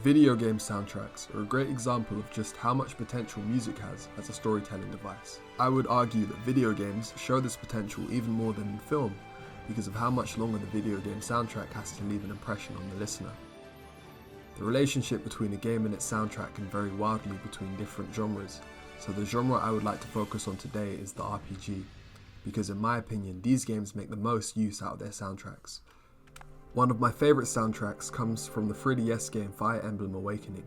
Video game soundtracks are a great example of just how much potential music has as a storytelling device. I would argue that video games show this potential even more than in film, because of how much longer the video game soundtrack has to leave an impression on the listener. The relationship between a game and its soundtrack can vary wildly between different genres, so the genre I would like to focus on today is the RPG, because in my opinion these games make the most use out of their soundtracks. One of my favourite soundtracks comes from the 3DS game Fire Emblem Awakening.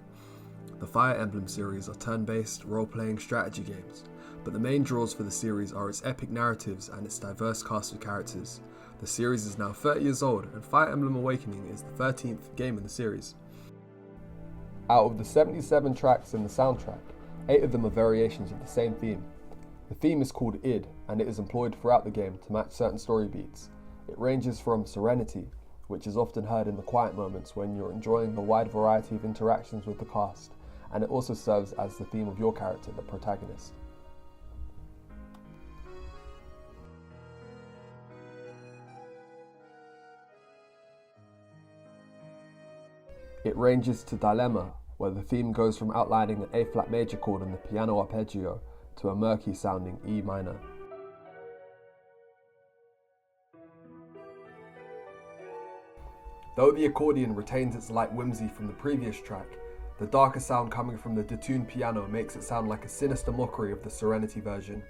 The Fire Emblem series are turn-based, role-playing strategy games, but the main draws for the series are its epic narratives and its diverse cast of characters. The series is now 30 years old, and Fire Emblem Awakening is the 13th game in the series. Out of the 77 tracks in the soundtrack, 8 of them are variations of the same theme. The theme is called Id, and it is employed throughout the game to match certain story beats. It ranges from Serenity, which is often heard in the quiet moments when you're enjoying the wide variety of interactions with the cast, and it also serves as the theme of your character, the protagonist. It ranges to Dilemma, where the theme goes from outlining an A-flat major chord on the piano arpeggio to a murky sounding E minor. Though the accordion retains its light whimsy from the previous track, the darker sound coming from the detuned piano makes it sound like a sinister mockery of the Serenity version.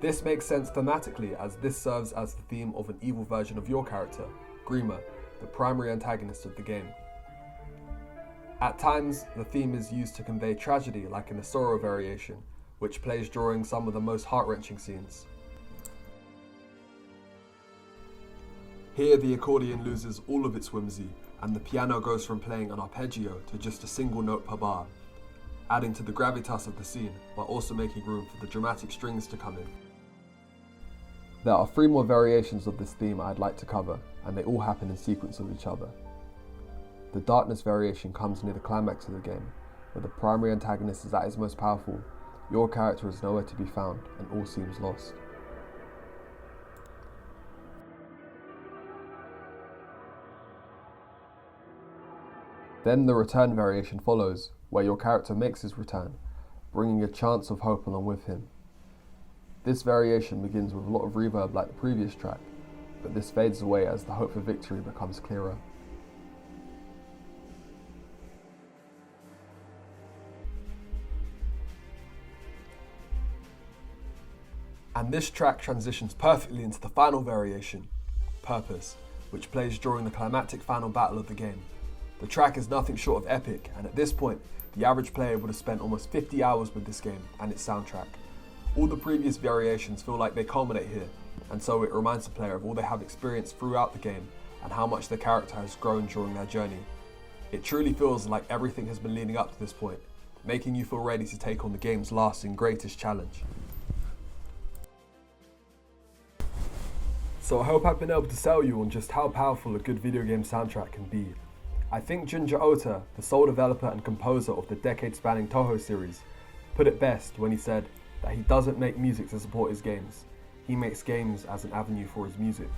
This makes sense thematically, as this serves as the theme of an evil version of your character, Grima, the primary antagonist of the game. At times, the theme is used to convey tragedy, like in the Sorrow variation, which plays during some of the most heart-wrenching scenes. Here the accordion loses all of its whimsy, and the piano goes from playing an arpeggio to just a single note per bar, adding to the gravitas of the scene, while also making room for the dramatic strings to come in. There are 3 more variations of this theme I'd like to cover, and they all happen in sequence of each other. The Darkness variation comes near the climax of the game, where the primary antagonist is at his most powerful, your character is nowhere to be found, and all seems lost. Then the Return variation follows, where your character makes his return, bringing a chance of hope along with him. This variation begins with a lot of reverb like the previous track, but this fades away as the hope for victory becomes clearer. And this track transitions perfectly into the final variation, Purpose, which plays during the climactic final battle of the game. The track is nothing short of epic, and at this point, the average player would have spent almost 50 hours with this game and its soundtrack. All the previous variations feel like they culminate here, and so it reminds the player of all they have experienced throughout the game and how much their character has grown during their journey. It truly feels like everything has been leading up to this point, making you feel ready to take on the game's last and greatest challenge. So I hope I've been able to sell you on just how powerful a good video game soundtrack can be. I think Junji Ota, the sole developer and composer of the decade-spanning Touhou series, put it best when he said that he doesn't make music to support his games. He makes games as an avenue for his music.